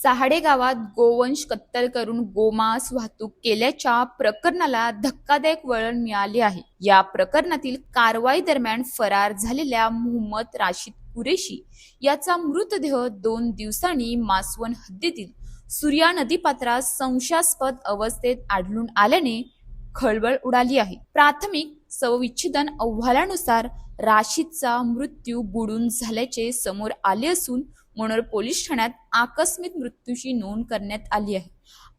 सहाडे गावात गोवंश कत्तल करून गोमांस वाहतूक केल्याच्या प्रकरणाला धक्कादायक वळण मिळाले आहे। या प्रकरणातील कारवाई दरम्यान फरार झालेल्या मोहम्मद राशिद कुरेशी याचा मृतदेह 2 दिवसांनी मासवण हद्दीतील सूर्या नदीपात्रात संशयास्पद अवस्थेत आढळून आल्याने खळबळ उडाली आहे। प्राथमिक शवविच्छेदन अहवालानुसार राशिदचा मृत्यू बुडून झाल्याचे समोर आले असून मनोर पोलीस ठाण्यात आकस्मिक मृत्यूची नोंद करण्यात आली आहे।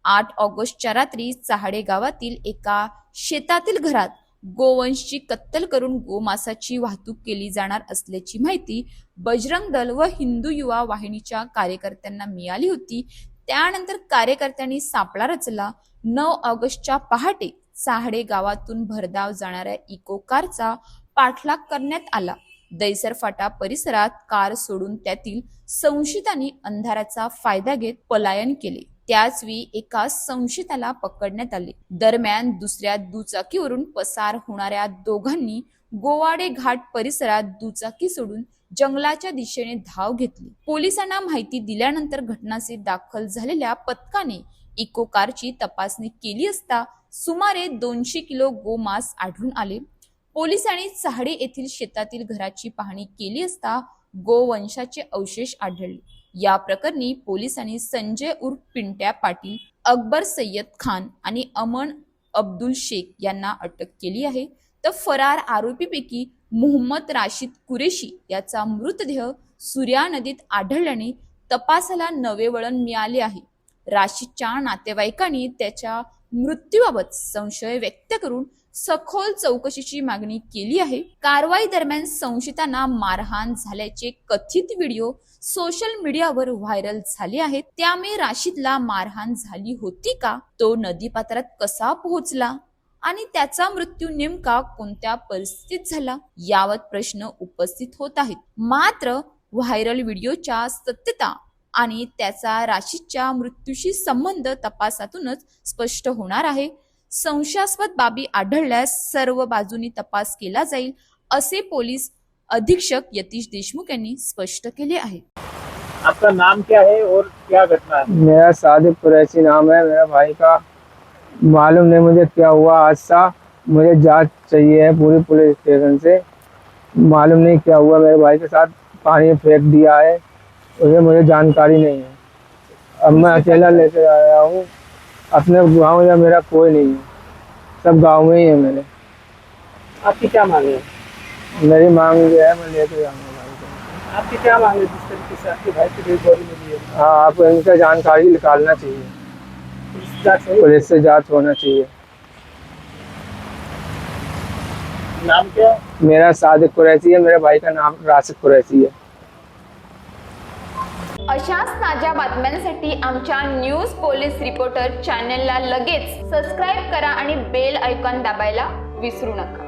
8 ऑगस्टच्या रात्री सहाडे गावातील एका शेतातील घरात गोवंशची कत्तल करून गोमांसाची वाहतूक केली जाणार असल्याची माहिती बजरंग दल व हिंदू युवा वाहिनीच्या कार्यकर्त्यांना मिळाली होती। त्यानंतर कार्यकर्त्यांनी सापळा रचला। 9 ऑगस्टच्या पहाटे सहाडे गावातून भरधाव जाणाऱ्या इको कारचा पाठलाग करण्यात आला। दैसर फाटा परिसरात कार सोडून त्यातील संशयितांनी अंधाराचा फायदा घेत पलायन केले। त्याच वेळी एका संशयिताला पकडण्यात आले। दरम्यान दुसऱ्या दुचाकीवरून पसार होणाऱ्या दोघांनी गोवाडे घाट परिसरात दुचाकी सोडून जंगलाच्या दिशेने धाव घेतली। पोलिसांना माहिती दिल्यानंतर घटनास्थळी दाखल झालेल्या पथकाने इको कारची तपासणी केली असता सुमारे 200 किलो गोमांस आढळून आले। पोलिसांनी सहाडे येथील शेतातील घराची पाहणी केली असता गोवंशाचे अवशेष आढळले। या प्रकरणी पोलिसांनी संजय उर्फ पिंट्या पाटील, अकबर सय्यद खान आणि अमन अब्दुल शेख यांना अटक केली आहे। तर फरार आरोपीपैकी मोहम्मद राशिद कुरेशी याचा मृतदेह सूर्या नदीत आढळल्याने तपासाला नवे वळण मिळाले आहे। राशिदच्या नातेवाईकांनी त्याच्या मृत्यूबाबत संशय व्यक्त करून सखोल चौकशीची मागणी केली आहे। कारवाई दरम्यान संशयितांना मारहाण झाल्याचे कथित व्हिडिओ सोशल मीडियावर व्हायरल झाले आहेत। त्यामुळे राशिदला मारहाण झाली होती का, तो नदीपात्रात कसा पोहोचला आणि त्याचा मृत्यू नेमका कोणत्या परिस्थितीत झाला यावर प्रश्न उपस्थित होत आहेत। मात्र व्हायरल व्हिडिओच्या सत्यता आणि त्याचा राशिदच्या मृत्यूशी संबंध तपासातूनच स्पष्ट होणार आहे। संशयास्पद बाबी आढळल्यास सर्व बाजूनी तपास केला जाईल असे पोलीस अधीक्षक यतीश देशमुख यांनी स्पष्ट केले आहे। आपका नाम क्या है और क्या घटना है? मेरा सादिक कुरैशी नाम है। मेरा भाई का मालूम नहीं मुझे क्या हुआ हादसा, मुझे जांच चाहिए है पूरी पुलिस स्टेशन से। मालूम नहीं क्या हुआ, मेरे भाई के साथ पानी में फेंक दिया है, उसे मुझे जानकारी नहीं है। अब मैं अकेला लेकर आया हूँ। अपने गांव या मेरा कोई नहीं है, सब गांव में ही है मेरे। आपकी क्या मांग है? मेरी मांग ये है, मैं लेकर जाऊँगा भाई को। आपकी क्या मांग है जिस तरीके से आपके भाई की डेड बॉडी मिली है? हाँ, आप इनका जानकारी निकालना चाहिए, पुलिस से जांच होना चाहिए। नाम क्या है? मेरा सादिक कुरैशी है, मेरे भाई का नाम राशिद कुरैशी है। अशाच ताज्या बातम्यांसाठी आमच्या न्यूज पोलीस रिपोर्टर चॅनलला लगेच सबस्क्राइब करा आणि बेल आयकॉन दाबायला विसरू नका।